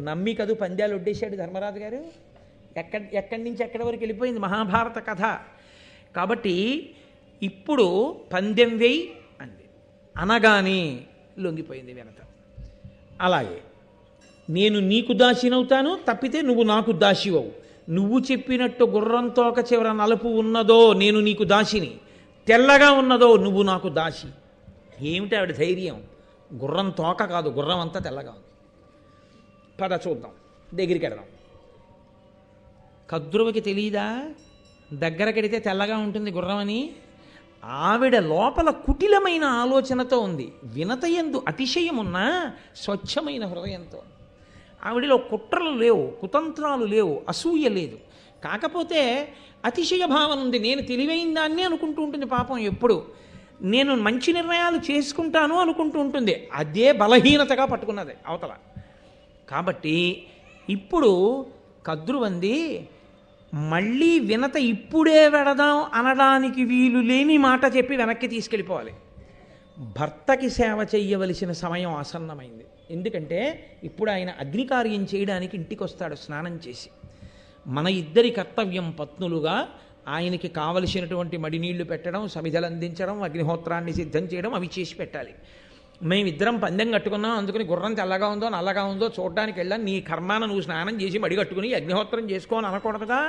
నమ్మి కదూ పందాలు ఒడ్డేశాడు ధర్మరాజు గారు. ఎక్కడి నుంచి ఎక్కడి వరకు వెళ్ళిపోయింది మహాభారత కథ. కాబట్టి ఇప్పుడు పందెం వేయి అంది, అనగానే లొంగిపోయింది వినత. అలాగే నేను నీకు దాసినవుతాను, తప్పితే నువ్వు నాకు దాసివవు. నువ్వు చెప్పినట్టు గుర్రం తోక చివర నలుపు ఉన్నదో నేను నీకు దాసిని, తెల్లగా ఉన్నదో నువ్వు నాకు దాసి. ఏమిటి ఆవిడ ధైర్యం? గుర్రం తోక కాదు, గుర్రం అంతా తెల్లగా ఉంది. పద చూద్దాం, దగ్గరికి వెడదాం. కద్రువకి తెలియదా దగ్గరకెడితే తెల్లగా ఉంటుంది గుర్రం అని? ఆవిడ లోపల కుటిలమైన ఆలోచనతో ఉంది. వినతయందు అతిశయమున్నా స్వచ్ఛమైన హృదయంతో. ఆవిడలో కుట్రలు లేవు, కుతంత్రాలు లేవు, అసూయ లేదు. కాకపోతే అతిశయ భావన ఉంది. నేను తెలివైన దాన్ని అనుకుంటూ ఉంటుంది పాపం. ఎప్పుడు నేను మంచి నిర్ణయాలు చేసుకుంటాను అనుకుంటూ ఉంటుంది. అదే బలహీనతగా పట్టుకున్నది అవతల. కాబట్టి ఇప్పుడు కద్రువంది మళ్ళీ వినత ఇప్పుడే వెడదాం అనడానికి వీలు లేని మాట చెప్పి వెనక్కి తీసుకెళ్ళిపోవాలి. భర్తకి సేవ చెయ్యవలసిన సమయం ఆసన్నమైంది. ఎందుకంటే ఇప్పుడు ఆయన అగ్నికార్యం చేయడానికి ఇంటికి వస్తాడు స్నానం చేసి. మన ఇద్దరి కర్తవ్యం పత్నులుగా ఆయనకి కావలసినటువంటి మడినీళ్లు పెట్టడం, సమిధలు అందించడం, అగ్నిహోత్రాన్ని సిద్ధం చేయడం, అవి చేసి పెట్టాలి. మేమిద్దరం పందెం కట్టుకున్నాం, అందుకని గుర్రం తెల్లగా ఉందో నల్లగా ఉందో చూడడానికి వెళ్ళాను. నీ కర్మాన నువ్వు స్నానం చేసి మడి కట్టుకుని అగ్నిహోత్రం చేసుకోని అనకూడదుగా.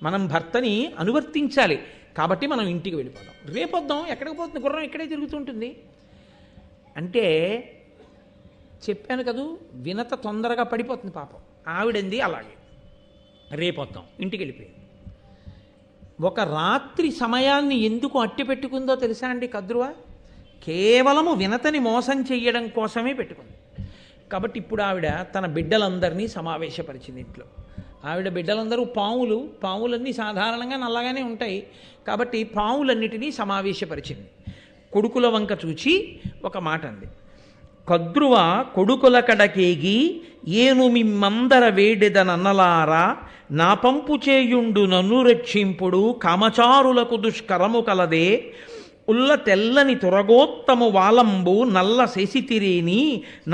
మనం భర్తని అనువర్తించాలి. కాబట్టి మనం ఇంటికి వెళ్ళిపోదాం. రేపొద్దాం. ఎక్కడికి పోతుంది గుర్రం? ఇక్కడే తిరుగుతుంటుంది అంటే చెప్పాను కదూ, వినత తొందరగా పడిపోతుంది పాపం. ఆవిడంది అలాగే. రేపొద్దాం. ఇంటికి వెళ్ళిపోయింది. ఒక రాత్రి సమయాన్ని ఎందుకు అట్టి పెట్టుకుందో తెలుసా అండి కద్రువ? కేవలము వినతని మోసం చెయ్యడం కోసమే పెట్టుకుంది. కాబట్టి ఇప్పుడు ఆవిడ తన బిడ్డలందరినీ సమావేశపరిచింది ఇంట్లో. ఆవిడ బిడ్డలందరూ పాములు. పాములన్నీ సాధారణంగా నల్లగానే ఉంటాయి. కాబట్టి పాములన్నిటినీ సమావేశపరిచింది. కొడుకుల వంక చూచి ఒక మాట అంది. కద్రువ కొడుకుల కడకేగి ఏను మిమ్మందర వేడెదనన్నలారా, నా పంపు చేయుండు నన్ను రక్షింపుడు, కామచారులకు దుష్కరము కలదే, ఉల్ల తెల్లని తురగోత్తము వాలంబు నల్ల శశితిరేని,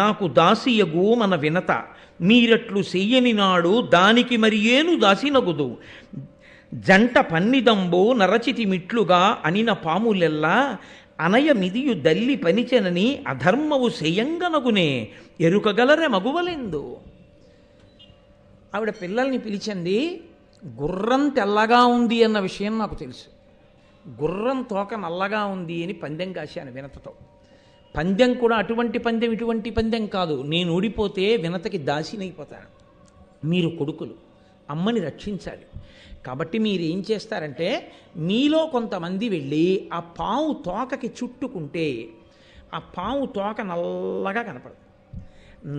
నాకు దాసియగు మన వినత, మీరట్లు చెయ్యని నాడు దానికి మరి ఏను దాసినగుదు, జంట పన్నిదంబు నరచితి మిట్లుగా అనిన పాములెల్లా, అనయ మిదియు దల్లి పనిచెనని అధర్మవు శయంగనగునే, ఎరుకగలరె మగువలెందు. ఆవిడ పిల్లల్ని పిలిచింది. గుర్రం తెల్లగా ఉంది అన్న విషయం నాకు తెలుసు. గుర్రం తోక నల్లగా ఉంది అని పందెం కాశాను వినతతో. పందెం కూడా అటువంటి పందెం, ఇటువంటి పందెం కాదు. నేను ఓడిపోతే వినతకి దాసినైపోతాను. మీరు కొడుకులు, అమ్మని రక్షించాలి. కాబట్టి మీరు ఏం చేస్తారంటే, మీలో కొంతమంది వెళ్ళి ఆ పాము తోకకి చుట్టుకుంటే ఆ పాము తోక నల్లగా కనపడదు.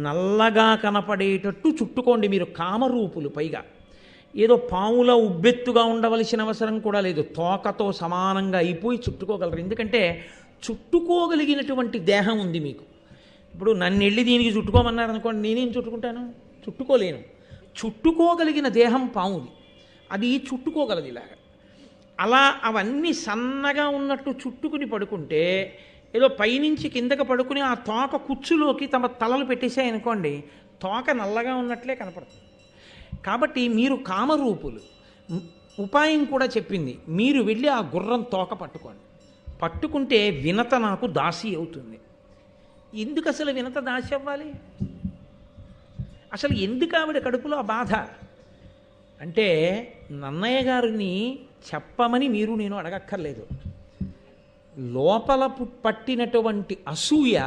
నల్లగా కనపడేటట్టు చుట్టుకోండి. మీరు కామరూపులు. పైగా ఏదో పాములా ఉబ్బెత్తుగా ఉండవలసిన అవసరం కూడా లేదు. తోకతో సమానంగా అయిపోయి చుట్టుకోగలరు. ఎందుకంటే చుట్టుకోగలిగినటువంటి దేహం ఉంది మీకు. ఇప్పుడు నన్ను వెళ్ళి దీనికి చుట్టుకోమన్నారు అనుకోండి, నేనేం చుట్టుకుంటాను? చుట్టుకోలేను. చుట్టుకోగలిగిన దేహం పాముది. అది చుట్టుకోగలదు ఇలాగ. అలా అవన్నీ సన్నగా ఉన్నట్టు చుట్టుకుని పడుకుంటే, ఏదో పైనుంచి కిందకి పడుకుని ఆ తోక కుచ్చులోకి తమ తలలు పెట్టేసాయనుకోండి, తోక నల్లగా ఉన్నట్లే కనపడుతుంది. కాబట్టి మీరు కామరూపులు. ఉపాయం కూడా చెప్పింది. మీరు వెళ్ళి ఆ గుర్రం తోక పట్టుకోండి. పట్టుకుంటే వినత నాకు దాసి అవుతుంది. ఎందుకు అసలు వినత దాసి అవ్వాలి? అసలు ఎందుకు ఆవిడ కడుపులో ఆ బాధ అంటే, నన్నయ్య గారిని చెప్పమని మీరు నేను అడగక్కర్లేదు. లోపల పట్టినటువంటి అసూయ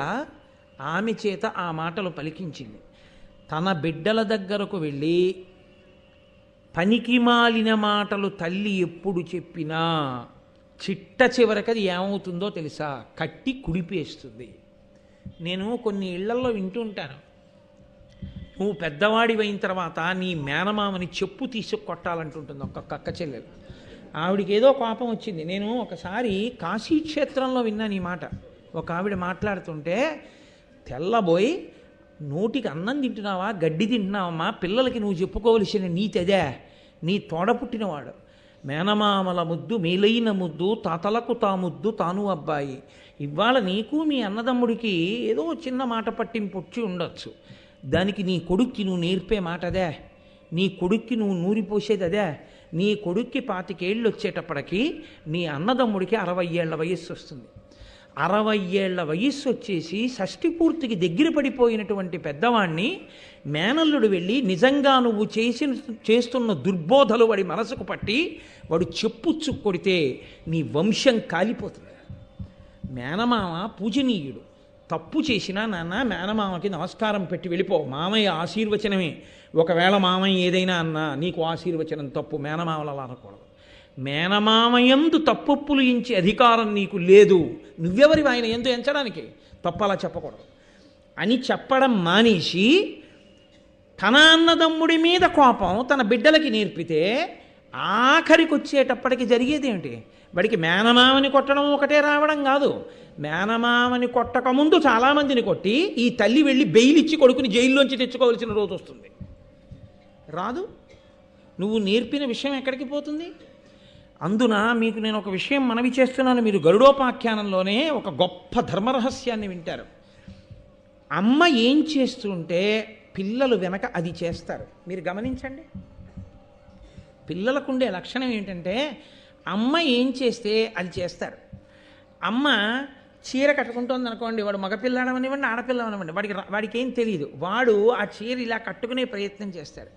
ఆమె చేత ఆ మాటలు పలికించింది. తన బిడ్డల దగ్గరకు వెళ్ళి పనికి మాలిన మాటలు తల్లి ఎప్పుడు చెప్పినా చిట్ట చివరకది ఏమవుతుందో తెలుసా? కట్టి కుడిపేస్తుంది. నేను కొన్ని ఇళ్లల్లో వింటూ ఉంటాను, నువ్వు పెద్దవాడివైన తర్వాత నీ మేనమామని చెప్పు తీసుకు కొట్టాలంటుంటుంది ఒక్క అక్క చెల్లెలు. ఆవిడికి ఏదో కోపం వచ్చింది. నేను ఒకసారి కాశీక్షేత్రంలో విన్నాను ఈ మాట. ఒక ఆవిడ మాట్లాడుతుంటే, తెల్లబోయి నోటికి అన్నం తింటున్నావా, గడ్డి తింటున్నావమ్మా, పిల్లలకి నువ్వు చెప్పుకోవలసిన నీతి అదే. నీ తోడ పుట్టినవాడు, మేనమామల ముద్దు మేలైన ముద్దు, తాతలకు తా ముద్దు తాను అబ్బాయి. ఇవాళ నీకు మీ అన్నదమ్ముడికి ఏదో చిన్న మాట పట్టింపు వచ్చి ఉండొచ్చు. దానికి నీ కొడుక్కి నువ్వు నేర్పే మాట అదే, నీ కొడుక్కి నువ్వు నూరిపోసేది అదే. నీ కొడుక్కి 25 ఏళ్ళు వచ్చేటప్పటికి నీ అన్నదమ్ముడికి 60 ఏళ్ల వయస్సు వస్తుంది. 60 ఏళ్ల వయస్సు వచ్చేసి షష్ఠి పూర్తికి దగ్గర పడిపోయినటువంటి పెద్దవాణ్ణి మేనల్లుడు వెళ్ళి నిజంగా నువ్వు చేస్తున్న దుర్బోధలు వాడి మనసుకు పట్టి వాడు చెప్పుచ్చు కొడితే నీ వంశం కాలిపోతుంది. మేనమామ పూజనీయుడు, తప్పు చేసినా నాన్న మేనమామకి నమస్కారం పెట్టి వెళ్ళిపో, మామయ్య ఆశీర్వచనమే. ఒకవేళ మామయ్య ఏదైనా అన్నా నీకు ఆశీర్వచనం తప్పు, మేనమామలు అలా అనకూడదు. మేనమామయందు తప్పొప్పులు ఎంచే అధికారం నీకు లేదు, నువ్వెవరి ఆయన ఎందు ఎంచడానికి, తప్పు అలా చెప్పకూడదు అని చెప్పడం మానేసి తన అన్నదమ్ముడి మీద కోపం తన బిడ్డలకి నేర్పితే ఆఖరికి వచ్చేటప్పటికి జరిగేది ఏమిటి? వాడికి మేనమామని కొట్టడం ఒకటే రావడం కాదు, మేనమామని కొట్టకముందు చాలామందిని కొట్టి ఈ తల్లి వెళ్ళి బెయిల్ ఇచ్చి కొడుకుని జైల్లోంచి తెచ్చుకోవాల్సిన రోజు వస్తుంది. రాదు. నువ్వు నేర్పిన విషయం ఎక్కడికి పోతుంది? అందున మీకు నేను ఒక విషయం మనవి చేస్తున్నాను. మీరు గరుడోపాఖ్యానంలోనే ఒక గొప్ప ధర్మరహస్యాన్ని వింటారు. అమ్మ ఏం చేస్తుంటే పిల్లలు వెనక అది చేస్తారు. మీరు గమనించండి. పిల్లలకుండే లక్షణం ఏంటంటే అమ్మ ఏం చేస్తే అది చేస్తారు. అమ్మ చీర కట్టుకుంటోంది అనుకోండి, వాడు మగపిల్లడమనివ్వండి ఆడపిల్లమనివ్వండి, వాడికి ఏం తెలియదు, వాడు ఆ చీర ఇలా కట్టుకునే ప్రయత్నం చేస్తాడు.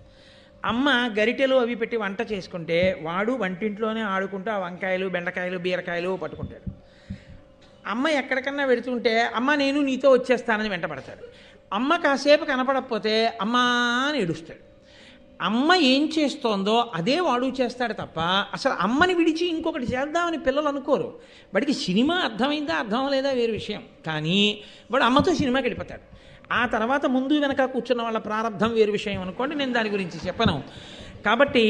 అమ్మ గరిటెలు అవి పెట్టి వంట చేసుకుంటే వాడు వంటింట్లోనే ఆడుకుంటూ ఆ వంకాయలు బెండకాయలు బీరకాయలు పట్టుకుంటాడు. అమ్మ ఎక్కడికన్నా వెడుతుంటే అమ్మ నేను నీతో వచ్చేస్తానని వెంటపడతాడు. అమ్మ కాసేపు కనపడకపోతే అమ్మా అని ఏడుస్తాడు. అమ్మ ఏం చేస్తోందో అదే వాడు చేస్తాడు తప్ప అసలు అమ్మని విడిచి ఇంకొకటి చేద్దామని పిల్లలు అనుకోరు. వాడికి సినిమా అర్థమైందా అర్థం లేదా వేరు విషయం, కానీ వాడు అమ్మతో సినిమాకి వెళ్ళిపోతాడు. ఆ తర్వాత ముందు వెనక కూర్చున్న వాళ్ళ ప్రారంభం వేరు విషయం అనుకోండి, నేను దాని గురించి చెప్పను. కాబట్టి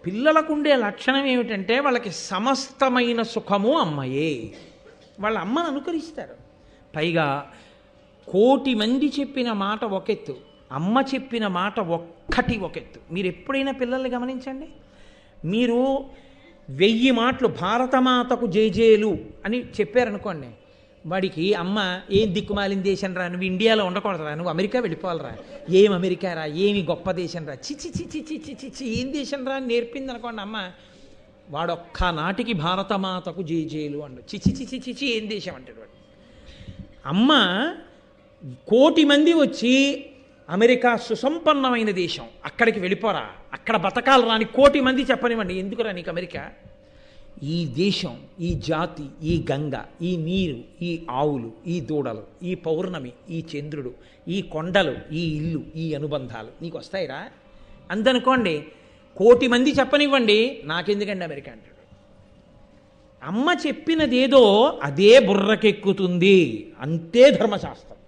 పిల్లలకుండే లక్షణం ఏమిటంటే వాళ్ళకి సమస్తమైన సుఖము అమ్మయే. వాళ్ళ అమ్మను అనుకరిస్తారు. పైగా 1,000,000 మంది చెప్పిన మాట ఒకెత్తు, అమ్మ చెప్పిన మాట ఒక్కటి ఒకెత్తు. మీరు ఎప్పుడైనా పిల్లల్ని గమనించండి. మీరు 1000 మాటలు భారతమాతకు జేజేలు అని చెప్పారనుకోండి, వాడికి అమ్మ ఏం దిక్కుమాలిన దేశం రా, నువ్వు ఇండియాలో ఉండకూడదురా, నువ్వు అమెరికా వెళ్ళిపోవాలరా, ఏం అమెరికా రా, ఏమి గొప్ప దేశం రా, చిచి చిచి చిచి చిచి ఏం దేశం రా అని నేర్పింది అనుకోండి అమ్మ, వాడొక్క నాటికి భారతమాతకు జేజేలు అండు. చిచి చిచి చిచి ఏం దేశం అంటాడు వాడు. అమ్మ 1,000,000 మంది వచ్చి అమెరికా సుసంపన్నమైన దేశం, అక్కడికి వెళ్ళిపోరా, అక్కడ బతకాలు రాని 1,000,000 మంది చెప్పనివ్వండి, ఎందుకురా నీకు అమెరికా? ఈ దేశం, ఈ జాతి, ఈ గంగ, ఈ నీరు, ఈ ఆవులు, ఈ దూడలు, ఈ పౌర్ణమి, ఈ చంద్రుడు, ఈ కొండలు, ఈ ఇల్లు, ఈ అనుబంధాలు నీకు వస్తాయిరా అందనుకోండి. 1,000,000 మంది చెప్పనివ్వండి, నాకెందుకండి అమెరికా అంటాడు. అమ్మ చెప్పినదేదో అదే బుర్రకెక్కుతుంది, అంతే ధర్మశాస్త్రం.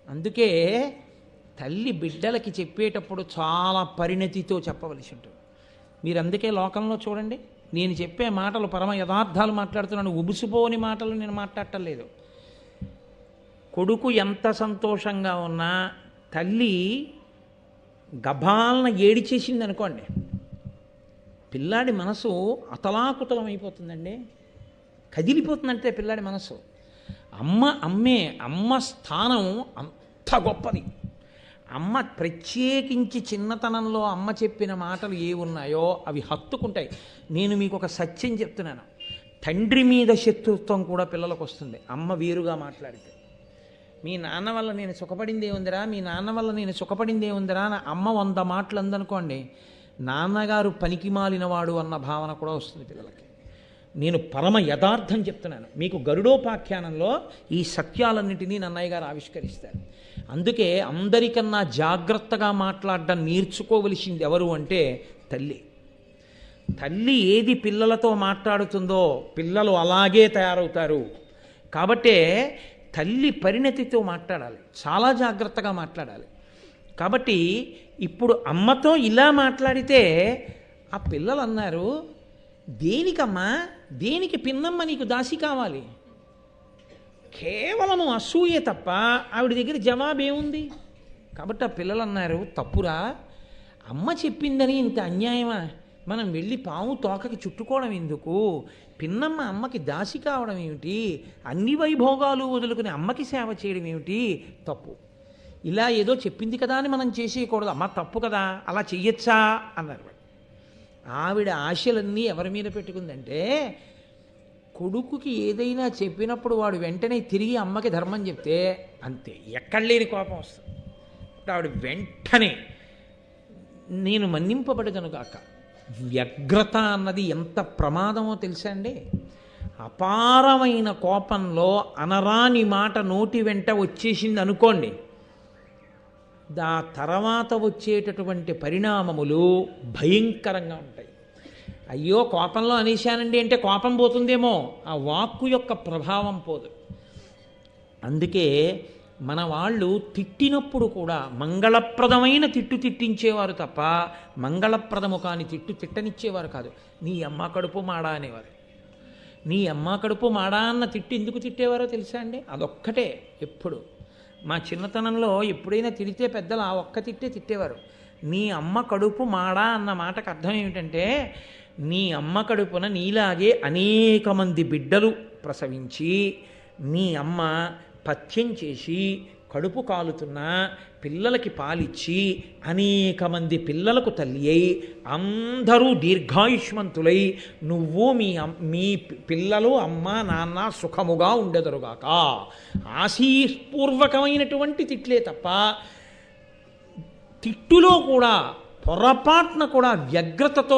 అందుకే తల్లి బిడ్డలకి చెప్పేటప్పుడు చాలా పరిణతితో చెప్పవలసి ఉంటుంది. మీరు అందుకే లోకంలో చూడండి, నేను చెప్పే మాటలు పరమ యథార్థాలు మాట్లాడుతున్నాను, ఉబుసుపోని మాటలు నేను మాట్లాడటం లేదు. కొడుకు ఎంత సంతోషంగా ఉన్నా తల్లి గభాలన ఏడిచేసింది అనుకోండి, పిల్లాడి మనసు అతలాకుతలం అయిపోతుందండి, కదిలిపోతుందంటే పిల్లాడి మనసు. అమ్మ స్థానం అంత గొప్పది. అమ్మ ప్రత్యేకించి చిన్నతనంలో అమ్మ చెప్పిన మాటలు ఏ ఉన్నాయో అవి హత్తుకుంటాయి. నేను మీకు ఒక సత్యం చెప్తున్నాను, తండ్రి మీద శత్రుత్వం కూడా పిల్లలకు వస్తుంది అమ్మ వేరుగా మాట్లాడితే. మీ నాన్న వల్ల నేను సుఖపడిందే ఉందిరా, మీ నాన్న వల్ల నేను సుఖపడిందే ఉందిరా అని అమ్మ 100 మాటలు అందనుకోండి, నాన్నగారు పనికి మాలినవాడు అన్న భావన కూడా వస్తుంది పిల్లలకి. నేను పరమ యథార్థం చెప్తున్నాను మీకు. గరుడోపాఖ్యానంలో ఈ సత్యాలన్నింటినీ నన్నయ్య గారు ఆవిష్కరిస్తారు. అందుకే అందరికన్నా జాగ్రత్తగా మాట్లాడడం నేర్చుకోవలసింది ఎవరు అంటే తల్లి. తల్లి ఏది పిల్లలతో మాట్లాడుతుందో పిల్లలు అలాగే తయారవుతారు. కాబట్టే తల్లి పరిణతితో మాట్లాడాలి, చాలా జాగ్రత్తగా మాట్లాడాలి. కాబట్టి ఇప్పుడు అమ్మతో ఇలా మాట్లాడితే ఆ పిల్లలు అన్నారు, దేనికమ్మా, దేనికి పిన్నమ్మ నీకు దాసి కావాలి? కేవలము అసూయే తప్ప ఆవిడ దగ్గర జవాబేముంది? కాబట్టి ఆ పిల్లలు అన్నారు, తప్పురా, అమ్మ చెప్పిందని ఇంత అన్యాయమా? మనం వెళ్ళి పాము తోకకి చుట్టుకోవడం ఎందుకు? పిన్నమ్మ అమ్మకి దాసి కావడం ఏమిటి? అన్ని వైభోగాలు వదులుకుని అమ్మకి సేవ చేయడం ఏమిటి? తప్పు. ఇలా ఏదో చెప్పింది కదా అని మనం చేసేయకూడదు. అమ్మ తప్పు కదా, అలా చెయ్యొచ్చా అన్నారు. ఆవిడ ఆశలన్నీ ఎవరి మీద పెట్టుకుందంటే, కొడుకుకి ఏదైనా చెప్పినప్పుడు వాడు వెంటనే తిరిగి అమ్మకి ధర్మం చెప్తే అంతే, ఎక్కడ లేని కోపం వస్తుంది. ఆవిడ వెంటనే నేను మన్నింపబడదను గాక. వ్యగ్రత అన్నది ఎంత ప్రమాదమో తెలుసా అండి? అపారమైన కోపంలో అనరాని మాట నోటి వెంట వచ్చేసింది అనుకోండి, దా తర్వాత వచ్చేటటువంటి పరిణామములు భయంకరంగా ఉంటాయి. అయ్యో కోపంలో అనేశానండి అంటే కోపం పోతుందేమో, ఆ వాక్కు యొక్క ప్రభావం పోదు. అందుకే మన వాళ్ళు తిట్టినప్పుడు కూడా మంగళప్రదమైన తిట్టు తిట్టించేవారు తప్ప మంగళప్రదము కాని తిట్టు తిట్టనిచ్చేవారు కాదు. నీ అమ్మ కడుపు మాడా అనేవారు. నీ అమ్మ కడుపు మాడా అన్న తిట్టు ఎందుకు తిట్టేవారో తెలుసా అండి? అదొక్కటే. ఎప్పుడు మా చిన్నతనంలో ఎప్పుడైనా తిడితే పెద్దలు ఆ ఒక్క తిట్టే తిట్టేవారు. నీ అమ్మ కడుపు మాడా అన్న మాటకు అర్థం ఏమిటంటే, నీ అమ్మ కడుపున నీలాగే అనేక మంది బిడ్డలు ప్రసవించి నీ అమ్మ పథ్యం చేసి కడుపు కాలుతున్నా పిల్లలకి పాలిచ్చి అనేక మంది పిల్లలకు తల్లి అయి అందరూ దీర్ఘాయుష్మంతులై నువ్వు మీ పిల్లలు అమ్మ నాన్న సుఖముగా ఉండెదరుగాక ఆశీపూర్వకమైనటువంటి తిట్లే తప్ప తిట్టులో కూడా పొరపాటున కూడా వ్యగ్రతతో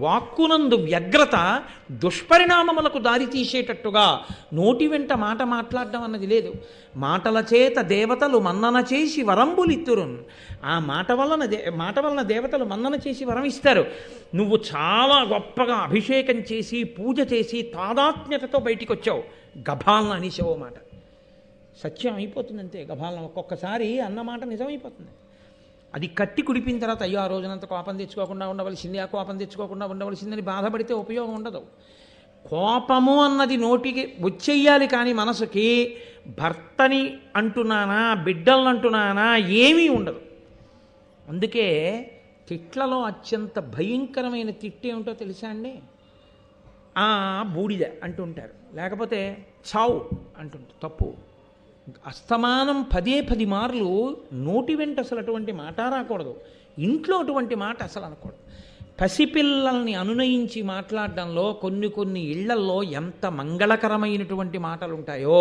వాక్కునందు వ్యగ్రత దుష్పరిణామములకు దారితీసేటట్టుగా నోటి వెంట మాట మాట్లాడడం అన్నది లేదు. మాటల చేత దేవతలు మన్నన చేసి వరంబులిత్తురున్. ఆ మాట వలన దేవతలు మన్నన చేసి వరం ఇస్తారు. నువ్వు చాలా గొప్పగా అభిషేకం చేసి పూజ చేసి తాదాత్మ్యతతో బయటికి వచ్చావు, గభాలను అనేసావో మాట సత్యం అయిపోతుందంతే. గభాలను ఒక్కొక్కసారి అన్నమాట నిజమైపోతుంది. అది కట్టి కుడిపిన తర్వాత అయ్యో ఆ రోజునంత కోపం తెచ్చుకోకుండా ఉండవలసింది, ఆ కోపం తెచ్చుకోకుండా ఉండవలసిందని బాధపడితే ఉపయోగం ఉండదు. కోపము అన్నది నోటికి వచ్చేయాలి, కానీ మనసుకి భర్తని అంటున్నానా బిడ్డలను అంటున్నానా ఏమీ ఉండదు. అందుకే తిట్లలో అత్యంత భయంకరమైన తిట్టు ఏమిటో తెలుసా అండి? బూడిద అంటుంటారు, లేకపోతే చావు అంటుంటారు. తప్పు. అస్తమానం 10 మార్లు నోటి వెంట అసలు అటువంటి మాట రాకూడదు. ఇంట్లో అటువంటి మాట అసలు అనకూడదు. పసిపిల్లల్ని అనునయించి మాట్లాడడంలో కొన్ని ఇళ్లల్లో ఎంత మంగళకరమైనటువంటి మాటలు ఉంటాయో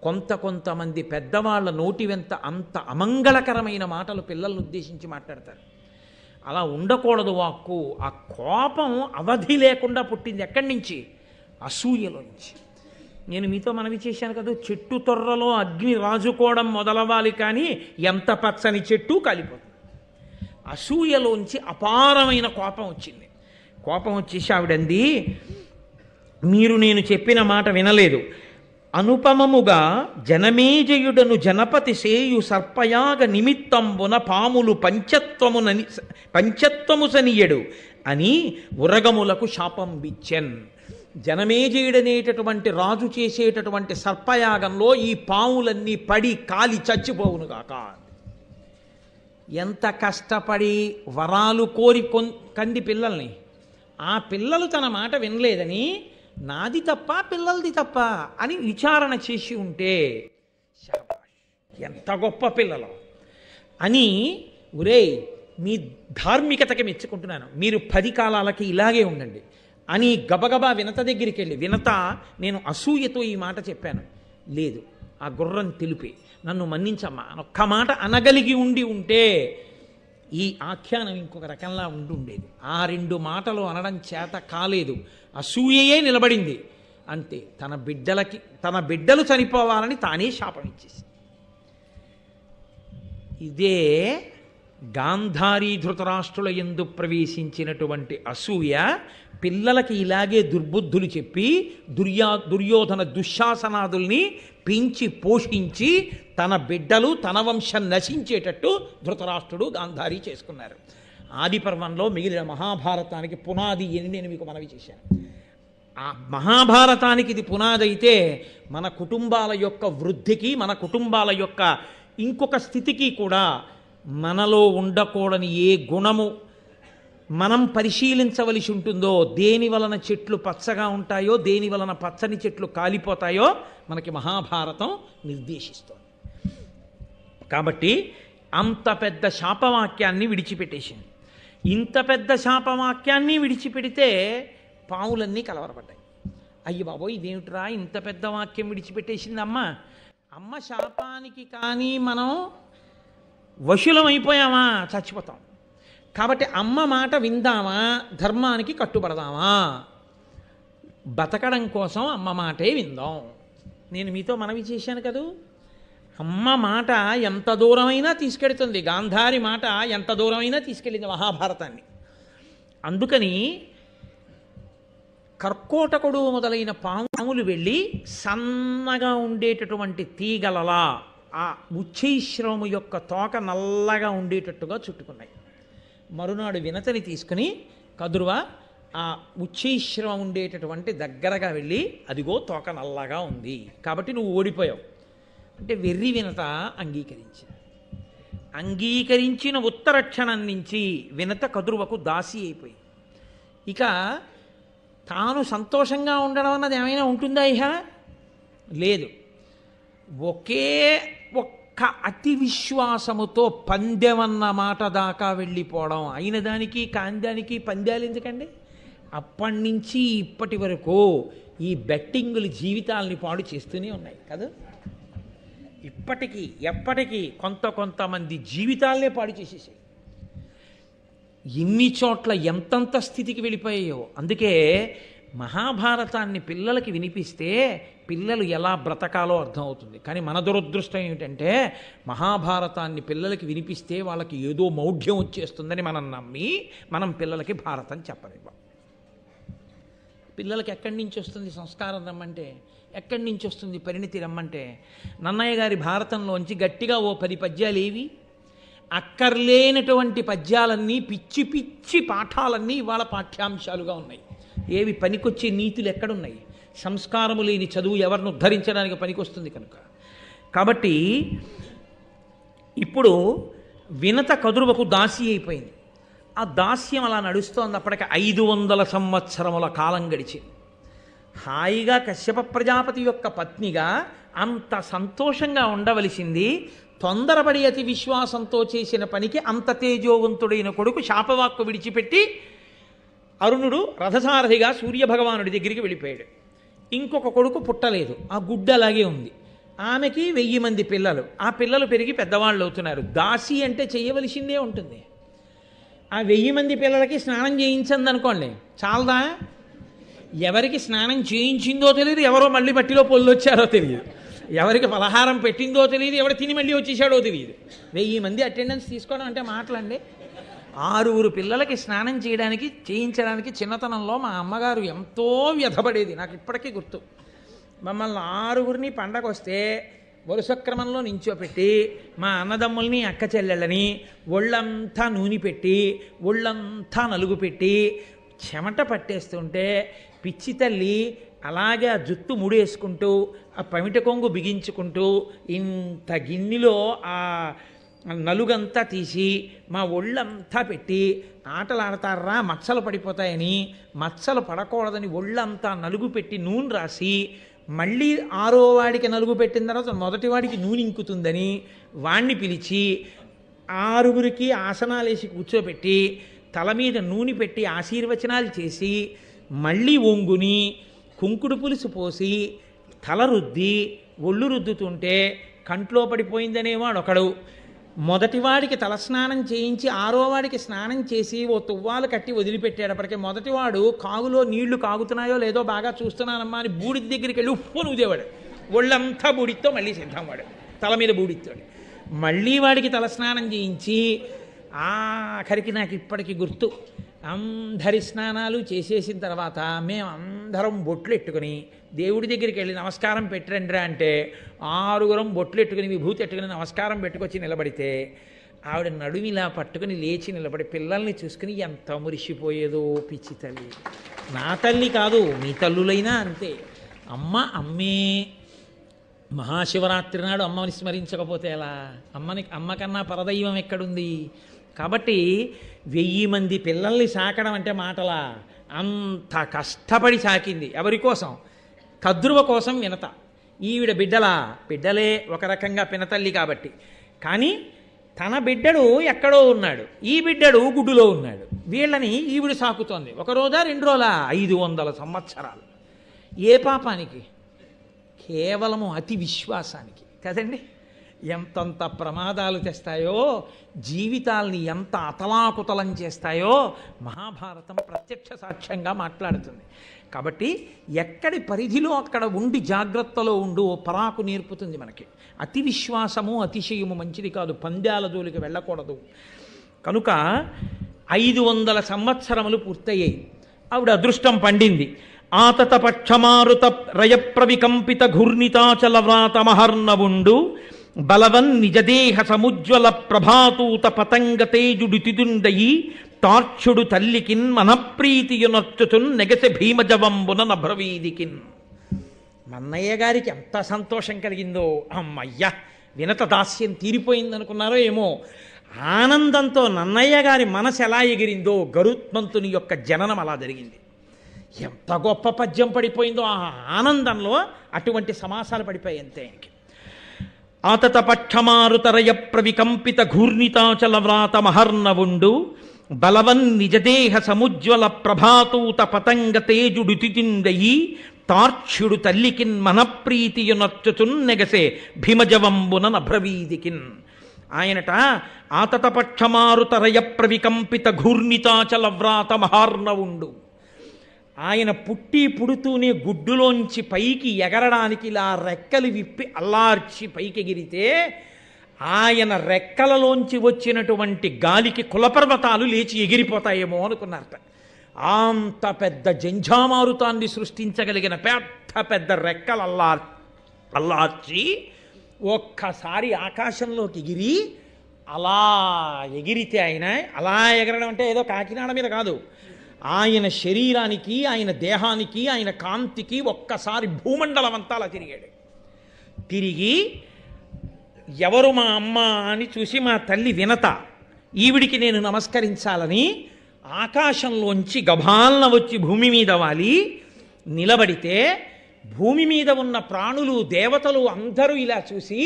కొంతమంది పెద్దవాళ్ళ నోటి వెంట అంత అమంగళకరమైన మాటలు పిల్లల్ని ఉద్దేశించి మాట్లాడతారు. అలా ఉండకూడదు వాక్కు. ఆ కోపం అవధి లేకుండా పుట్టింది ఎక్కడి నుంచి? అసూయలోంచి. నేను మీతో మనవి చేశాను కదా, చెట్టు తొర్రలో అగ్ని రాజుకోవడం మొదలవ్వాలి, కానీ ఎంత పచ్చని చెట్టు కాలిపోతుంది. అసూయలోంచి అపారమైన కోపం వచ్చింది. కోపం వచ్చేసి ఆవిడంది, మీరు నేను చెప్పిన మాట వినలేదు. అనుపమముగా జనమేజయుడను జనపతి సేయు సర్పయాగ నిమిత్తంబున పాములు పంచత్వము సనియడు అని ఉరగములకు శాపం బిచ్చెన్. జనమేజయుడనేటటువంటి రాజు చేసేటటువంటి సర్పయాగంలో ఈ పాములన్నీ పడి కాలి చచ్చిపోవునుగాక. ఎంత కష్టపడి వరాలు కోరి కంది పిల్లల్ని, ఆ పిల్లలు తన మాట వినలేదని నాది తప్ప పిల్లలది తప్ప అని విచారణ చేసి ఉంటే ఎంత గొప్ప పిల్లలు అని, ఒరేయ్ మీ ధార్మికతకి మెచ్చుకుంటున్నాను, మీరు 10 కాలాలకి ఇలాగే ఉండండి అని గబగబా వినత దగ్గరికి వెళ్ళి, వినత నేను అసూయతో ఈ మాట చెప్పాను, లేదు ఆ గుర్రం తెలిపి నన్ను మన్నించమ్మా అని ఒక్క మాట అనగలిగి ఉంటే ఈ ఆఖ్యానం ఇంకొక రకంలా ఉండేది. ఆ 2 మాటలు అనడం చేత కాలేదు, అసూయయే నిలబడింది. అంతే, తన బిడ్డలు చనిపోవాలని తానే శాపం ఇచ్చేసి. ఇదే గాంధారీ ధృతరాష్ట్రుల యందు ప్రవేశించినటువంటి అసూయ. పిల్లలకి ఇలాగే దుర్బుద్ధులు చెప్పి దుర్యోధన దుశ్శాసనాదుల్ని పెంచి పోషించి తన బిడ్డలు తన వంశం నశించేటట్టు ధృతరాష్ట్రుడు గాంధారి చేసుకున్నారు. ఆదిపర్వంలో మిగిలిన మహాభారతానికి పునాది అని నేను మీకు మనవి చేశాను. ఆ మహాభారతానికి ఇది పునాది అయితే మన కుటుంబాల యొక్క వృద్ధికి, మన కుటుంబాల యొక్క ఇంకొక స్థితికి కూడా మనలో ఉండకూడని ఏ గుణము మనం పరిశీలించవలసి ఉంటుందో, దేని వలన చెట్లు పచ్చగా ఉంటాయో, దేని వలన పచ్చని చెట్లు కాలిపోతాయో మనకి మహాభారతం నిర్దేశిస్తోంది. కాబట్టి అంత పెద్ద శాపవాక్యాన్ని విడిచిపెట్టేసింది. ఇంత పెద్ద శాపవాక్యాన్ని విడిచిపెడితే పావులన్నీ కలవరపడ్డాయి. అయ్య బాబోయ్, ఇదేమిట్రా ఇంత పెద్ద వాక్యం విడిచిపెట్టేసింది అమ్మ. అమ్మ శాపానికి కానీ మనం వశులమైపోయామా చచ్చిపోతాం. కాబట్టి అమ్మ మాట విందామా, ధర్మానికి కట్టుబడదామా? బతకడం కోసం అమ్మ మాటే విందాం. నేను మీతో మనవి చేశాను కదూ, అమ్మ మాట ఎంత దూరమైనా తీసుకెడుతుంది. గాంధారి మాట ఎంత దూరమైనా తీసుకెళ్ళింది మహాభారతాన్ని. అందుకని కర్కోటకుడు మొదలైన పాములు వెళ్ళి సన్నగా ఉండేటటువంటి తీగలలా ఆ ఉచ్చైశ్రవము యొక్క తోక నల్లగా ఉండేటట్టుగా చుట్టుకున్నాయి. మరునాడు వినతని తీసుకుని కదురువ ఆ ఉచ్చైశ్రవం ఉండేటటువంటి దగ్గరగా వెళ్ళి, అదిగో తోక నల్లగా ఉంది కాబట్టి నువ్వు ఓడిపోయావు అంటే వెర్రి వినత అంగీకరించిన ఉత్తర క్షణం నుంచి వినత కదురువకు దాసి అయిపోయింది. ఇక తాను సంతోషంగా ఉండడం అన్నది ఏమైనా ఉంటుందా? ఇహ లేదు. ఒకే ఒక్క అతి విశ్వాసముతో పందెమన్న మాట దాకా వెళ్ళిపోవడం. అయిన దానికి కాందానికి పందాలు ఎందుకండి? అప్పటి నుంచి ఇప్పటి వరకు ఈ బెట్టింగులు జీవితాలని పాడు చేస్తూనే ఉన్నాయి కదా. ఇప్పటికీ ఎప్పటికీ కొంతమంది జీవితాలనే పాడు చేసేసాయి. ఎన్ని చోట్ల ఎంతంత స్థితికి వెళ్ళిపోయాయో. అందుకే మహాభారతాన్ని పిల్లలకి వినిపిస్తే పిల్లలు ఎలా బ్రతకాలో అర్థమవుతుంది. కానీ మన దురదృష్టం ఏమిటంటే మహాభారతాన్ని పిల్లలకి వినిపిస్తే వాళ్ళకి ఏదో మౌఢ్యం వచ్చేస్తుందని మనం నమ్మి మనం పిల్లలకి భారతం చెప్పలేము. పిల్లలకి ఎక్కడి నుంచి వస్తుంది సంస్కారం రమ్మంటే, ఎక్కడి నుంచి వస్తుంది పరిణితి రమ్మంటే? నన్నయ్య గారి భారతంలోంచి గట్టిగా ఓ 10 పద్యాలు ఏవి? అక్కర్లేనటువంటి పద్యాలన్నీ, పిచ్చి పిచ్చి పాఠాలన్నీ ఇవాళ పాఠ్యాంశాలుగా ఉన్నాయి. ఏవి పనికొచ్చే నీతులు ఎక్కడున్నాయి? సంస్కారము లేని చదువు ఎవరిని ఉద్ధరించడానికి పనికొస్తుంది కనుక. కాబట్టి ఇప్పుడు వినత కదురువకు దాసి అయిపోయింది. ఆ దాస్యం అలా నడుస్తోంది. అప్పటికి 500 సంవత్సరముల కాలం గడిచింది. హాయిగా కశ్యప ప్రజాపతి యొక్క పత్నిగా అంత సంతోషంగా ఉండవలసింది తొందరపడి అతి విశ్వాసంతో చేసిన పనికి అంత తేజోవంతుడైన కొడుకు శాపవాక్కు విడిచిపెట్టి అరుణుడు రథసారథిగా సూర్యభగవానుడి దగ్గరికి వెళ్ళిపోయాడు. ఇంకొక కొడుకు పుట్టలేదు, ఆ గుడ్డ అలాగే ఉంది. ఆమెకి 1000 మంది పిల్లలు, ఆ పిల్లలు పెరిగి పెద్దవాళ్ళు అవుతున్నారు. దాసి అంటే చేయవలసిందే ఉంటుంది. ఆ 1000 మంది పిల్లలకి స్నానం చేయించండి అనుకోండి, చాలదా? ఎవరికి స్నానం చేయించిందో తెలియదు, ఎవరో మళ్ళీ మట్టిలో పొల్లు వచ్చారో తెలియదు, ఎవరికి పలహారం పెట్టిందో తెలియదు, ఎవరు తిని మళ్ళీ వచ్చేసాడో తెలియదు. 1000 మంది అటెండెన్స్ తీసుకోవడం అంటే మాటలండి. 6 పిల్లలకి స్నానం చేయించడానికి చిన్నతనంలో మా అమ్మగారు ఎంతో వ్యధపడేది. నాకు ఇప్పటికీ గుర్తు. మమ్మల్ని 6 పండగ వస్తే వరుస క్రమంలో నించోపెట్టి మా అన్నదమ్ముల్ని అక్క చెల్లెళ్ళని ఒళ్ళంతా నూనె పెట్టి ఒళ్ళంతా నలుగు పెట్టి చెమట పట్టేస్తుంటే పిచ్చి తల్లి అలాగే ఆ జుత్తు ముడేసుకుంటూ ఆ పమిట కొంగు బిగించుకుంటూ ఇంత గిన్నెలో ఆ నలుగంతా తీసి మా ఒళ్ళంతా పెట్టి ఆటలు ఆడతారా మచ్చలు పడిపోతాయని, మచ్చలు పడకూడదని ఒళ్ళంతా నలుగు పెట్టి నూనె రాసి, మళ్ళీ 6వ వాడికి నలుగు పెట్టిన తర్వాత మొదటివాడికి నూనె ఇంకుతుందని వాణ్ణి పిలిచి 6 ఆసనాలు వేసి కూర్చోబెట్టి తల మీద నూనె పెట్టి ఆశీర్వచనాలు చేసి మళ్ళీ ఒంగుని కుంకుడు పులుసు పోసి తల రుద్ది ఒళ్ళు రుద్దుతుంటే కంట్లో పడిపోయిందనేవాడు ఒకడు. మొదటివాడికి తలస్నానం చేయించి 6వ వాడికి స్నానం చేసి ఓ తువ్వాలు కట్టి వదిలిపెట్టేటప్పటికీ మొదటివాడు కాగులో నీళ్లు కాగుతున్నాయో లేదో బాగా చూస్తున్నానమ్మా అని బూడిద దగ్గరికి వెళ్ళి ఉప్పు నూదేవాడు. ఒళ్ళంతా బూడితో మళ్ళీ సిద్ధం వాడు, తల మీద బూడితోడు. మళ్ళీ వాడికి తలస్నానం చేయించి ఆఖరికి నాకు ఇప్పటికీ గుర్తు, అందరి స్నానాలు చేసేసిన తర్వాత మేమందరం బొట్లు ఎట్టుకుని దేవుడి దగ్గరికి వెళ్ళి నమస్కారం పెట్టరండిరా అంటే 6 బొట్లు ఎట్టుకుని విభూతి ఎట్టుకుని నమస్కారం పెట్టుకొచ్చి నిలబడితే ఆవిడ నడుమిలా పట్టుకుని లేచి నిలబడి పిల్లల్ని చూసుకుని ఎంత మురిసిపోయేదో. పిచ్చి తల్లి, నా తల్లి కాదు మీ తల్లులైనా అంతే. అమ్మే. మహాశివరాత్రి నాడు అమ్మని స్మరించకపోతే ఎలా? అమ్మ కన్నా పరదైవం ఎక్కడుంది? కాబట్టి 1000 మంది పిల్లల్ని సాకడం అంటే మాటలా, అంత కష్టపడి సాకింది. ఎవరి కోసం? కద్రువ కోసం వినత. ఈవిడ బిడ్డలే ఒక రకంగా పినతల్లి కాబట్టి. కానీ తన బిడ్డడు ఎక్కడో ఉన్నాడు, ఈ బిడ్డడు గుడ్డులో ఉన్నాడు. వీళ్ళని ఈవిడ సాకుతోంది. ఒక రోజా 2 రోజులా? 500 సంవత్సరాలు. ఏ పాపానికి? కేవలము అతి విశ్వాసానికి కదండి. ఎంతంత ప్రమాదాలు తెస్తాయో, జీవితాల్ని ఎంత అతలాకుతలం చేస్తాయో మహాభారతం ప్రత్యక్ష సాక్ష్యంగా మాట్లాడుతుంది. కాబట్టి ఎక్కడి పరిధిలో అక్కడ ఉండి జాగ్రత్తలో ఉండు పరాకు నేర్పుతుంది మనకి. అతి విశ్వాసము అతిశయము మంచిది కాదు, పందాల జోలికి వెళ్ళకూడదు. కనుక 500 సంవత్సరములు పూర్తయ్యాయి. ఆవిడ అదృష్టం పండింది. ఆతత పక్షమారుత రయప్రవికంపిత ఘూర్ణితాచల వ్రాత మహర్ణవుండు బలవన్ నిజదేహ సముజ్వల ప్రభాతూత పతంగ తేజుడు తిదుండయి టార్చుడు తల్లికిన్ మనప్రీతియునర్చుచున్ నెగసె భీమజవంబున నభ్రవీదికిన్. మన్నయ్య గారికి ఎంత సంతోషం కలిగిందో, అమ్మయ్య వినత దాస్యం తీరిపోయిందనుకున్నారో ఏమో. ఆనందంతో నన్నయ్య గారి మనసు ఎలా ఎగిరిందో, గరుత్మంతుని యొక్క జననం అలా జరిగింది. ఎంత గొప్ప పద్యం పడిపోయిందో ఆ ఆనందంలో. అటువంటి సమాసాలు పడిపోయాయి అంతే. ఆతత పక్షమారుతరయ ప్రవికంపిత ఘూర్ణితాచల వ్రాత మహర్ణవుండు బలవన్ నిజదేహ సముజ్వల ప్రభాతూత పతంగ తేజుడు తితిండయి తార్క్ష్యుడు తల్లికిన్ మనప్రీతియునర్చుచున్ నెగసే భీమజవంబున నభ్రవీదికిన్. ఆయనట ఆతత పక్షమారుతరయ ప్రవికంపిత ఘూర్ణితాచల వ్రాత మహార్ణవుండు. ఆయన పుడుతూనే గుడ్డులోంచి పైకి ఎగరడానికి ఇలా రెక్కలు విప్పి అల్లార్చి పైకి ఎగిరితే ఆయన రెక్కలలోంచి వచ్చినటువంటి గాలికి కులపర్వతాలు లేచి ఎగిరిపోతాయేమో అనుకున్నారట. అంత పెద్ద జంఝామారుతాన్ని సృష్టించగలిగిన పెద్ద రెక్కలు అల్లార్చి ఒక్కసారి ఆకాశంలోకి ఎగిరి అలా ఎగిరితే ఆయన అలా ఎగరడం అంటే ఏదో కాకినాడ మీద కాదు, ఆయన శరీరానికి, ఆయన దేహానికి, ఆయన కాంతికి ఒక్కసారి భూమండలం అంతా అలా తిరిగాడు. తిరిగి ఎవరు మా అమ్మ అని చూసి మా తల్లి వినత, ఈవిడికి నేను నమస్కరించాలని ఆకాశంలోంచి గభాలన వచ్చి భూమి మీద వాలి నిలబడితే భూమి మీద ఉన్న ప్రాణులు, దేవతలు అందరూ ఇలా చూసి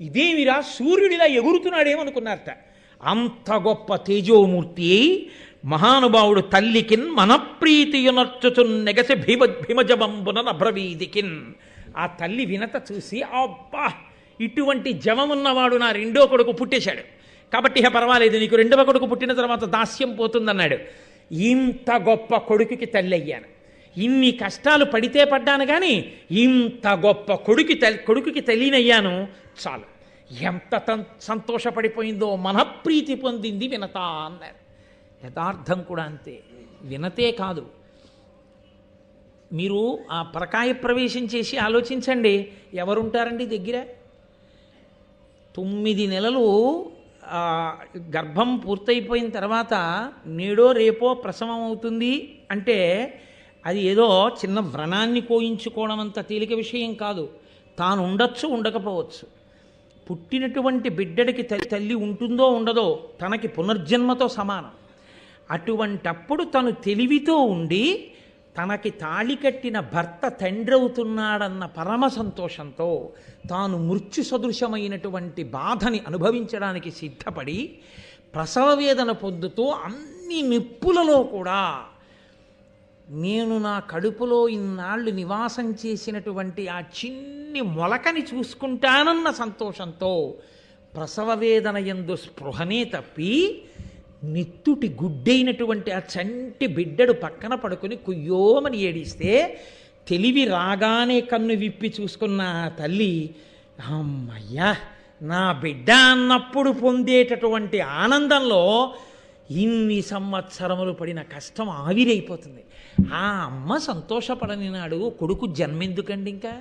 ఇదేమిరా సూర్యుడిలా ఎగురుతున్నాడేమనుకున్నారట. అంత గొప్ప తేజోమూర్తి మహానుభావుడు తల్లికిన్ మనప్రీతియునర్చుచున్ నెగసె భీమజవంబున నభ్రవీదికిన్. ఆ తల్లి వినత చూసి అబ్బా ఇటువంటి జవమున్నవాడు నా 2వ కొడుకు పుట్టేశాడు కాబట్టి ఇక పర్వాలేదు, నీకు 2వ కొడుకు పుట్టిన తర్వాత దాస్యం పోతుందన్నాడు. ఇంత గొప్ప కొడుకుకి తల్లి అయ్యాను, ఇన్ని కష్టాలు పడితే పడ్డాను కానీ ఇంత గొప్ప కొడుకుకి తల్లినయ్యాను చాలు. ఎంత సంతోషపడిపోయిందో, మనప్రీతి పొందింది వినత అన్నారు. యథార్థం కూడా అంతే. వినతే కాదు, మీరు ఆ పరకాయ ప్రవేశం చేసి ఆలోచించండి, ఎవరుంటారండి దగ్గర? 9 నెలలు గర్భం పూర్తయిపోయిన తర్వాత నేడో రేపో ప్రసవం అవుతుంది అంటే అది ఏదో చిన్న వ్రణాన్ని కోయించుకోవడం అంత తేలిక విషయం కాదు. తాను ఉండొచ్చు, ఉండకపోవచ్చు. పుట్టినటువంటి బిడ్డడికి తల్లి ఉంటుందో ఉండదో తనకి పునర్జన్మతో సమానం. అటువంటప్పుడు తను తెలివితో ఉండి తనకి తాళి కట్టిన భర్త తండ్రి అవుతున్నాడన్న పరమ సంతోషంతో తాను మృత్యు సదృశమైనటువంటి బాధని అనుభవించడానికి సిద్ధపడి ప్రసవ వేదన పొందుతూ అన్ని నిప్పులలో కూడా నేను నా కడుపులో ఇన్నాళ్ళు నివాసం చేసినటువంటి ఆ చిన్ని మొలకని చూసుకుంటానన్న సంతోషంతో ప్రసవ వేదన యందు స్పృహనే తప్పి నిత్తుటి గుడ్డైనటువంటి ఆ చంటి బిడ్డడు పక్కన పడుకుని కుయ్యోమని ఏడిస్తే తెలివి రాగానే కన్ను విప్పి చూసుకున్న ఆ తల్లి అమ్మయ్యా నా బిడ్డ అన్నప్పుడు పొందేటటువంటి ఆనందంలో ఇన్ని సంవత్సరములు పడిన కష్టం ఆవిరైపోతుంది. ఆ అమ్మ సంతోషపడని నాడు కొడుకు జన్మెందుకండి? ఇంకా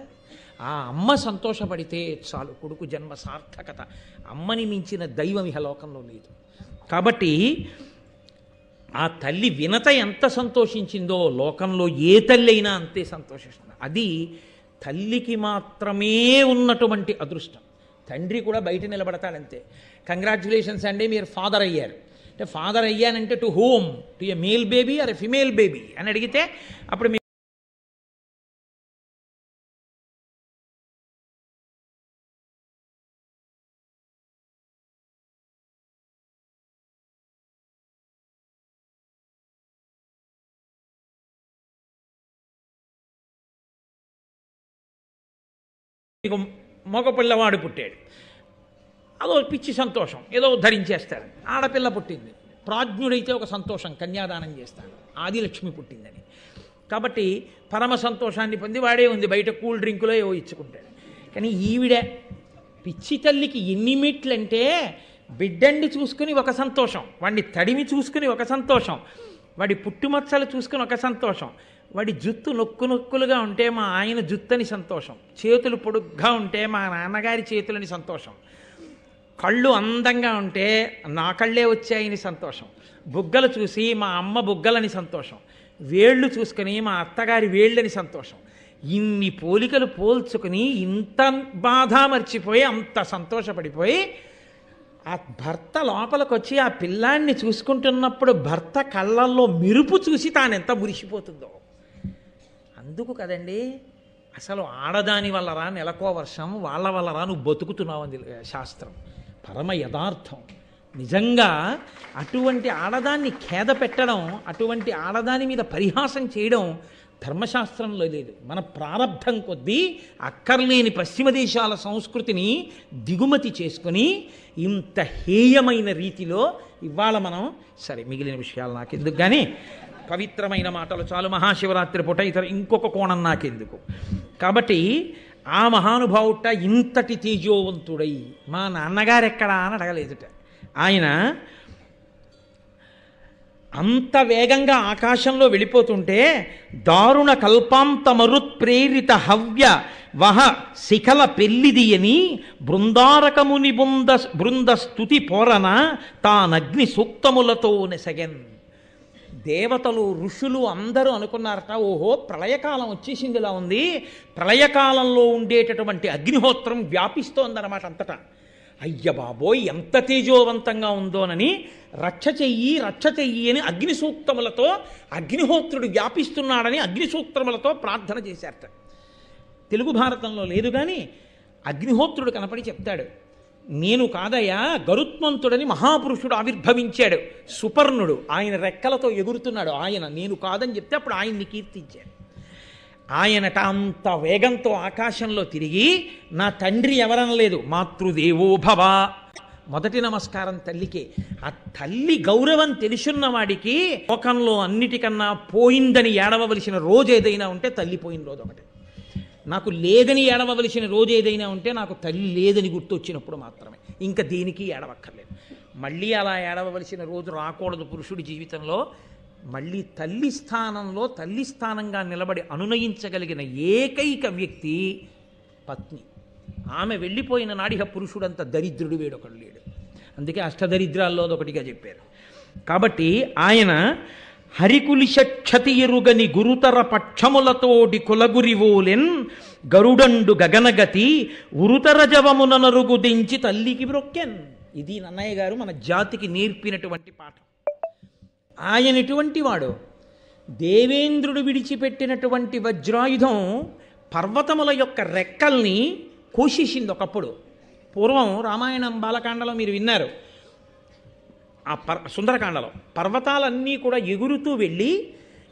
ఆ అమ్మ సంతోషపడితే చాలు, కొడుకు జన్మ సార్థకత. అమ్మని మించిన దైవం ఇహ లోకంలో లేదు. కాబట్టి ఆ తల్లి వినత ఎంత సంతోషించిందో లోకంలో ఏ తల్లి అయినా అంతే సంతోషిస్తుంది. అది తల్లికి మాత్రమే ఉన్నటువంటి అదృష్టం. తండ్రి కూడా బయట నిలబడతాడంతే. కంగ్రాచ్యులేషన్స్ అండి, మీరు ఫాదర్ అయ్యారు. అంటే ఫాదర్ అయ్యానంటే to whom, to a male baby or a female baby అని అడిగితే అప్పుడు మీకు మగ పిల్లవాడు పుట్టాడు, అదో పిచ్చి సంతోషం, ఏదో ధరించేస్తాడు. ఆడపిల్ల పుట్టింది, ప్రాజ్ఞుడైతే ఒక సంతోషం, కన్యాదానం చేస్తాడు, ఆదిలక్ష్మి పుట్టిందని. కాబట్టి పరమ సంతోషాన్ని పొంది వాడే ఉంది, బయట కూల్ డ్రింకులో ఏవో ఇచ్చుకుంటాడు. కానీ ఈవిడ పిచ్చి తల్లికి ఎన్ని మెట్లంటే బిడ్డండి చూసుకుని ఒక సంతోషం, వాడిని తడిమి చూసుకుని ఒక సంతోషం, వాడి పుట్టుమచ్చలు చూసుకుని ఒక సంతోషం, వాడి జుత్తు నొక్కులుగా ఉంటే మా ఆయన జుత్తని సంతోషం, చేతులు పొడుగ్గా ఉంటే మా నాన్నగారి చేతులని సంతోషం, కళ్ళు అందంగా ఉంటే నా కళ్ళే వచ్చాయని సంతోషం, బుగ్గలు చూసి మా అమ్మ బుగ్గలని సంతోషం, వేళ్ళు చూసుకుని మా అత్తగారి వేళ్ళని సంతోషం. ఇన్ని పోలికలు పోల్చుకుని ఇంత బాధ మర్చిపోయి అంత సంతోషపడిపోయి ఆ భర్త లోపలికి వచ్చి ఆ పిల్లాన్ని చూసుకుంటున్నప్పుడు భర్త కళ్ళల్లో మెరుపు చూసి తానెంత మురిసిపోతుందో. అందుకు కదండి అసలు ఆడదాని వల్లరా నెలకో వర్షం, వాళ్ళ వల్లరా నువ్వు బతుకుతున్నావు అని శాస్త్రం. పరమ యథార్థం. నిజంగా అటువంటి ఆడదాన్ని ఖేద పెట్టడం, అటువంటి ఆడదాని మీద పరిహాసం చేయడం ధర్మశాస్త్రంలో లేదు. మన ప్రారంధం కొద్దీ అక్కర్లేని పశ్చిమ దేశాల సంస్కృతిని దిగుమతి చేసుకుని ఇంత హేయమైన రీతిలో ఇవాళ మనం, సరే మిగిలిన విషయాలు నాకెందుకు కానీ, పవిత్రమైన మాటలు చాలు. మహాశివరాత్రి పూట ఇతర ఇంకొక కోణం నాకెందుకు. కాబట్టి ఆ మహానుభావుట ఇంతటి తేజోవంతుడై మా నాన్నగారు ఎక్కడా అని అడగలేదుట. ఆయన అంత వేగంగా ఆకాశంలో వెళ్ళిపోతుంటే దారుణ కల్పాంత మరుత్ప్రేరిత హవ్య వహ శిఖల పెళ్లిదియని బృందారకముని బృంద స్తుతి పోరన తానగ్ని సూక్తములతో నెసగెన్. దేవతలు ఋషులు అందరూ అనుకున్నారట, ఓహో ప్రళయకాలం వచ్చేసిందిలా ఉంది, ప్రళయకాలంలో ఉండేటటువంటి అగ్నిహోత్రం వ్యాపిస్తోందన్నమాట అంతటా. అయ్య బాబోయ్ ఎంత తేజోవంతంగా ఉందోనని రక్ష చెయ్యి అని అగ్ని సూక్తములతో, అగ్నిహోత్రుడు వ్యాపిస్తున్నాడని అగ్ని సూక్తములతో ప్రార్థన చేశారట. తెలుగు భారతంలో లేదు కానీ అగ్నిహోత్రుడు కనపడి చెప్తాడు, నేను కాదయ్యా గరుత్మంతుడని మహాపురుషుడు ఆవిర్భవించాడు, సుపర్ణుడు, ఆయన రెక్కలతో ఎగురుతున్నాడు, ఆయన నేను కాదని చెప్తే అప్పుడు ఆయన్ని కీర్తించాడు. ఆయనట అంత వేగంతో ఆకాశంలో తిరిగి నా తండ్రి ఎవరనలేదు, మాతృదేవో భవ, మొదటి నమస్కారం తల్లికే. ఆ తల్లి గౌరవం తెలుసున్న వాడికి లోకంలో అన్నిటికన్నా పోయిందని ఏడవలసిన రోజు ఏదైనా ఉంటే తల్లి పోయిన రోజు ఒకటి. నాకు లేదని ఏడవలసిన రోజు ఏదైనా ఉంటే నాకు తల్లి లేదని గుర్తొచ్చినప్పుడు మాత్రమే, ఇంకా దేనికి ఏడవక్కర్లేదు. మళ్ళీ అలా ఏడవలసిన రోజు రాకూడదు పురుషుడి జీవితంలో. మళ్ళీ తల్లి స్థానంలో తల్లి స్థానంగా నిలబడి అనునయించగలిగిన ఏకైక వ్యక్తి పత్ని. ఆమె వెళ్ళిపోయిన నాడిక పురుషుడంత దరిద్రుడు వేడొకడు లేడు. అందుకే అష్టదరిద్రాల్లో ఒకటిగా చెప్పారు. కాబట్టి ఆయన హరికులిషక్షతి ఎరుగని గురుతర పక్షములతోటి కులగురివోలెన్ గరుడండు గగనగతి ఉరుతర జవమున నరుగు దించి తల్లికి బ్రొక్కెన్. ఇది నన్నయ్య గారు మన జాతికి నేర్పినటువంటి పాఠం. ఆయన ఎటువంటి వాడు? దేవేంద్రుడు విడిచిపెట్టినటువంటి వజ్రాయుధం పర్వతముల యొక్క రెక్కల్ని కోసేసింది ఒకప్పుడు. పూర్వం రామాయణం బాలకాండలో మీరు విన్నారు, ఆ సుందరకాండలో పర్వతాలన్నీ కూడా ఎగురుతూ వెళ్ళి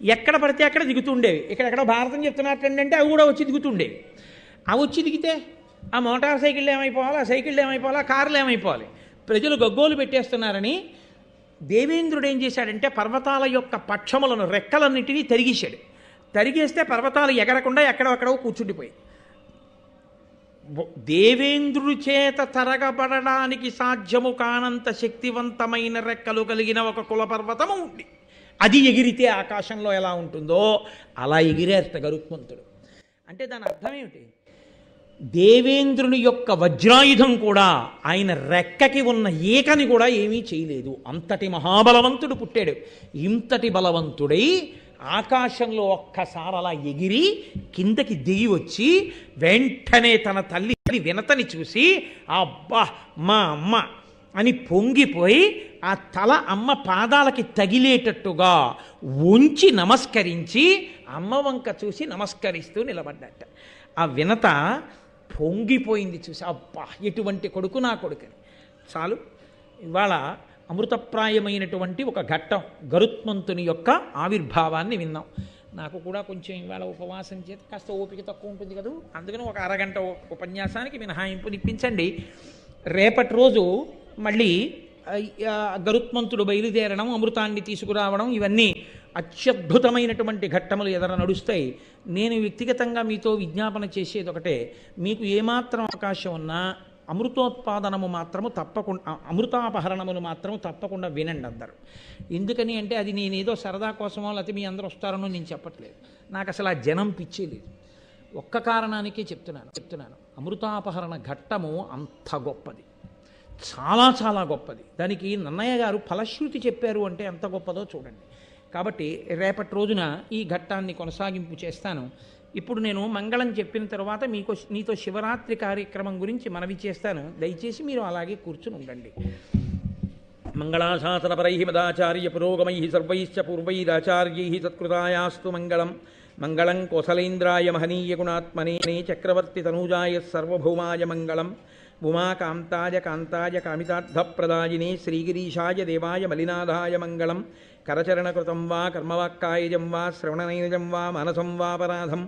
ఎక్కడ పడితే అక్కడ దిగుతుండేవి. ఇక్కడెక్కడో భారతం చెప్తున్నట్టంటే అవి కూడా వచ్చి దిగుతుండేవి. అవి వచ్చి దిగితే ఆ మోటార్ సైకిళ్ళు ఏమైపోవాలి, ఆ సైకిళ్ళు ఏమైపోవాలి, ఆ కార్లు ఏమైపోవాలి. ప్రజలు గగ్గోలు పెట్టేస్తున్నారని దేవేంద్రుడు ఏం చేశాడంటే పర్వతాల యొక్క పక్షములను రెక్కలన్నిటినీ తరిగేశాడు. తరిగేస్తే పర్వతాలు ఎగరకుండా ఎక్కడెక్కడో కూర్చుండిపోయి, దేవేంద్రుడి చేత తరగబడడానికి సాధ్యము కానంత శక్తివంతమైన రెక్కలు కలిగిన ఒక కులపర్వతము ఉంది. అది ఎగిరితే ఆకాశంలో ఎలా ఉంటుందో అలా ఎగిరేట గరుత్మంతుడు. అంటే దాని అర్థం ఏమిటి? దేవేంద్రుని యొక్క వజ్రాయుధం కూడా ఆయన రెక్కకి ఉన్న ఏకని కూడా ఏమీ చేయలేదు. అంతటి మహాబలవంతుడు పుట్టాడు. ఇంతటి బలవంతుడై ఆకాశంలో ఒక్కసారి అలా ఎగిరి కిందకి దిగి వచ్చి వెంటనే తన తల్లి వినతని చూసి, అబ్బా మా అమ్మ అని పొంగిపోయి ఆ తల అమ్మ పాదాలకి తగిలేటట్టుగా ఉంచి నమస్కరించి అమ్మ వంక చూసి నమస్కరిస్తూ నిలబడ్డట. ఆ వినత పొంగిపోయింది చూసి, అబ్బా ఎటువంటి కొడుకు నా కొడుకని. చాలు, ఇవాళ అమృతప్రాయమైనటువంటి ఒక ఘట్టం గరుత్మంతుని యొక్క ఆవిర్భావాన్ని విన్నాం. నాకు కూడా కొంచెం ఇవాళ ఉపవాసం చేత కాస్త ఓపిక తక్కువ ఉంటుంది కదా, అందుకని ఒక అరగంట ఉపన్యాసానికి మినహాయింపునిప్పించండి. రేపటి రోజు మళ్ళీ గరుత్మంతుడు బయలుదేరడం, అమృతాన్ని తీసుకురావడం, ఇవన్నీ అత్యద్భుతమైనటువంటి ఘట్టములు ఎదర నడుస్తాయి. నేను వ్యక్తిగతంగా మీతో విజ్ఞాపన చేసేది ఒకటే, మీకు ఏమాత్రం అవకాశం ఉన్నా అమృతోత్పాదనము మాత్రము తప్పకుండా, అమృతాపహరణములు మాత్రము తప్పకుండా వినండి అందరూ. ఎందుకని అంటే అది నేనేదో సరదా కోసమో లేకపోతే మీ అందరూ వస్తారనో నేను చెప్పట్లేదు. నాకు అసలు ఆ జనం పిచ్చేలేదు. ఒక్క కారణానికే చెప్తున్నాను. అమృతాపహరణ ఘట్టము అంత గొప్పది, చాలా చాలా గొప్పది. దానికి నన్నయ్య గారు ఫలశ్రుతి చెప్పారు అంటే ఎంత గొప్పదో చూడండి. కాబట్టి రేపటి రోజున ఈ ఘట్టాన్ని కొనసాగింపు చేస్తాను. ఇప్పుడు నేను మంగళం చెప్పిన తర్వాత మీతో శివరాత్రి కార్యక్రమం గురించి మనవి చేస్తాను. దయచేసి మీరు అలాగే కూర్చుని ఉండండి. మంగళాశాసనపరై మదాచార్య పురోగమై సర్వైశ్చ పూర్వైరాచార్యై సత్కృతాయాస్తు మంగళం. మంగళం కోసలేంద్రాయ మహనీయ గుణాత్మనే చక్రవర్తి తనూజాయ సర్వభౌమాయ మంగళం. ఉమాకాంతాయ కాంతాయ కామితార్థప్రదాయినే శ్రీగిరీశాయ దేవాయ మలినాథాయ మంగళం. కరచరణకృతం వా కర్మవాక్కాయజం వా శ్రవణనైనజం వా మానసం వాపరాధం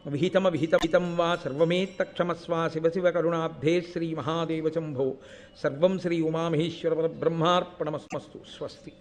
విహితమవిహితం వా సర్వమేత్తక్షమస్వ శివ శివ కరుణాబ్ధే శ్రీ మహాదేవ శంభో. సర్వం శ్రీ ఉమామహేశ్వర పరబ్రహ్మార్పణమస్తు. స్వస్తి.